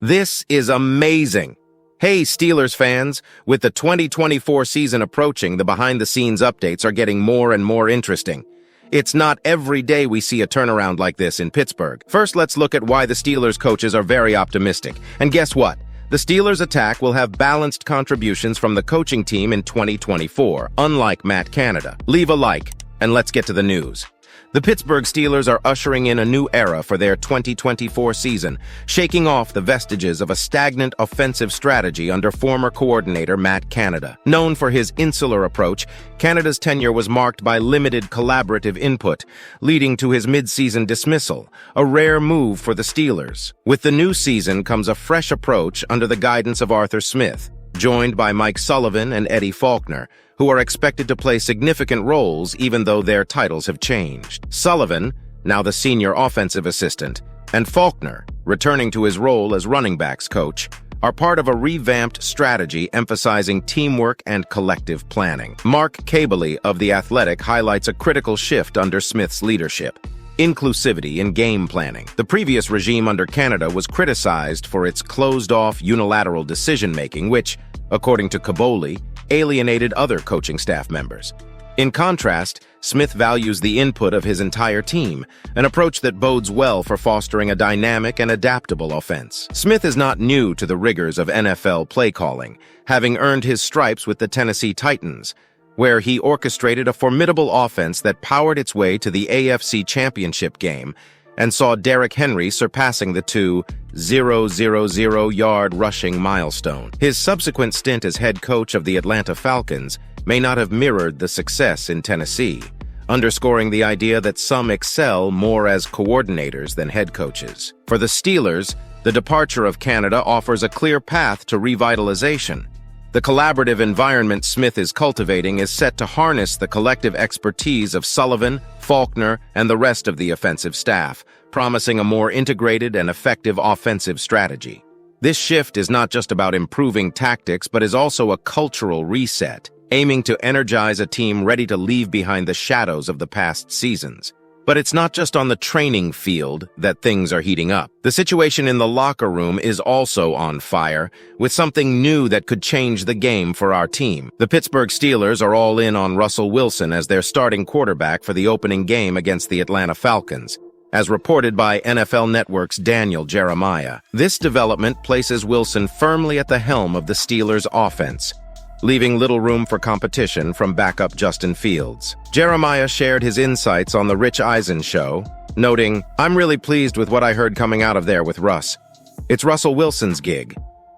This is amazing. Hey, Steelers fans, with the 2024 season approaching, the behind-the-scenes updates are getting more and more interesting. It's not every day we see a turnaround like this in Pittsburgh. First, let's look at why the Steelers coaches are very optimistic. And guess what? The Steelers attack will have balanced contributions from the coaching team in 2024, unlike Matt Canada. Leave a like, and let's get to the news. The Pittsburgh Steelers are ushering in a new era for their 2024 season, shaking off the vestiges of a stagnant offensive strategy under former coordinator Matt Canada. Known for his insular approach, Canada's tenure was marked by limited collaborative input, leading to his mid-season dismissal, a rare move for the Steelers. With the new season comes a fresh approach under the guidance of Arthur Smith, joined by Mike Sullivan and Eddie Faulkner, who are expected to play significant roles even though their titles have changed. Sullivan, now the senior offensive assistant, and Faulkner, returning to his role as running backs coach, are part of a revamped strategy emphasizing teamwork and collective planning. Mark Kabley of The Athletic highlights a critical shift under Smith's leadership: inclusivity in game planning. The previous regime under Canada was criticized for its closed-off unilateral decision-making, which, according to Kabley, alienated other coaching staff members. In contrast, Smith values the input of his entire team, an approach that bodes well for fostering a dynamic and adaptable offense. Smith is not new to the rigors of NFL play calling, having earned his stripes with the Tennessee Titans, where he orchestrated a formidable offense that powered its way to the AFC Championship game and saw Derrick Henry surpassing the 2,000-yard rushing milestone. His subsequent stint as head coach of the Atlanta Falcons may not have mirrored the success in Tennessee, underscoring the idea that some excel more as coordinators than head coaches. For the Steelers, the departure of Canada offers a clear path to revitalization. The collaborative environment Smith is cultivating is set to harness the collective expertise of Sullivan, Faulkner, and the rest of the offensive staff, promising a more integrated and effective offensive strategy. This shift is not just about improving tactics, but is also a cultural reset, aiming to energize a team ready to leave behind the shadows of the past seasons. But it's not just on the training field that things are heating up. The situation in the locker room is also on fire, with something new that could change the game for our team. The Pittsburgh Steelers are all in on Russell Wilson as their starting quarterback for the opening game against the Atlanta Falcons, as reported by NFL Network's Daniel Jeremiah. This development places Wilson firmly at the helm of the Steelers' offense, leaving little room for competition from backup Justin Fields. Jeremiah shared his insights on The Rich Eisen Show, noting, "I'm really pleased with what I heard coming out of there with Russ. It's Russell Wilson's gig.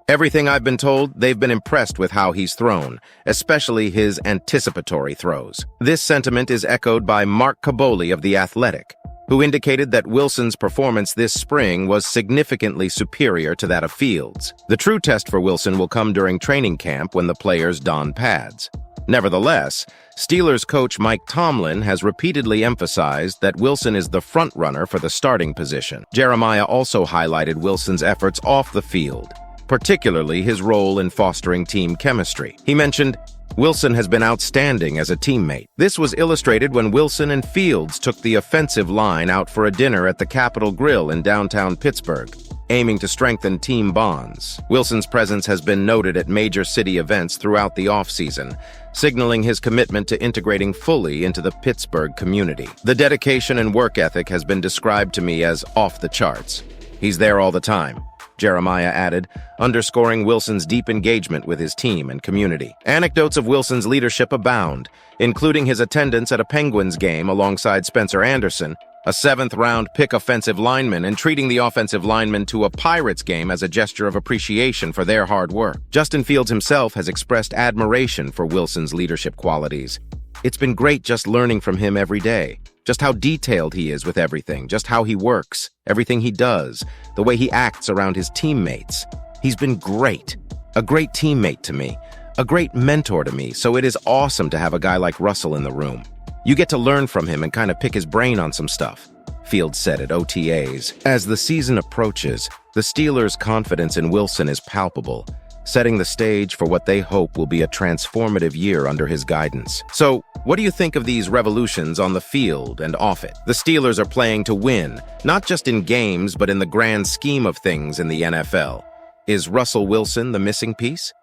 Everything I've been told, they've been impressed with how he's thrown, especially his anticipatory throws." This sentiment is echoed by Mark Kabley of The Athletic, who indicated that Wilson's performance this spring was significantly superior to that of Fields. The true test for Wilson will come during training camp when the players don pads. Nevertheless, Steelers coach Mike Tomlin has repeatedly emphasized that Wilson is the front-runner for the starting position. Jeremiah also highlighted Wilson's efforts off the field, particularly his role in fostering team chemistry. He mentioned, "Wilson has been outstanding as a teammate." This was illustrated when Wilson and Fields took the offensive line out for a dinner at the Capitol Grill in downtown Pittsburgh, aiming to strengthen team bonds. Wilson's presence has been noted at major city events throughout the offseason, signaling his commitment to integrating fully into the Pittsburgh community. "The dedication and work ethic has been described to me as off the charts. He's there all the time," Jeremiah added, underscoring Wilson's deep engagement with his team and community. Anecdotes of Wilson's leadership abound, including his attendance at a Penguins game alongside Spencer Anderson, a seventh-round pick offensive lineman, and treating the offensive lineman to a Pirates game as a gesture of appreciation for their hard work. Justin Fields himself has expressed admiration for Wilson's leadership qualities. "It's been great just learning from him every day. Just how detailed he is with everything, just how he works, everything he does, the way he acts around his teammates. He's been great. A great teammate to me, a great mentor to me, so it is awesome to have a guy like Russell in the room. You get to learn from him and kind of pick his brain on some stuff," Fields said at OTAs. As the season approaches, the Steelers' confidence in Wilson is palpable, setting the stage for what they hope will be a transformative year under his guidance. So, what do you think of these revolutions on the field and off it? The Steelers are playing to win, not just in games, but in the grand scheme of things in the NFL. Is Russell Wilson the missing piece?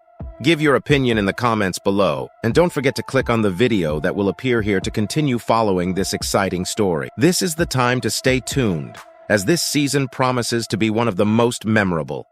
Give your opinion in the comments below, and don't forget to click on the video that will appear here to continue following this exciting story. This is the time to stay tuned, as this season promises to be one of the most memorable.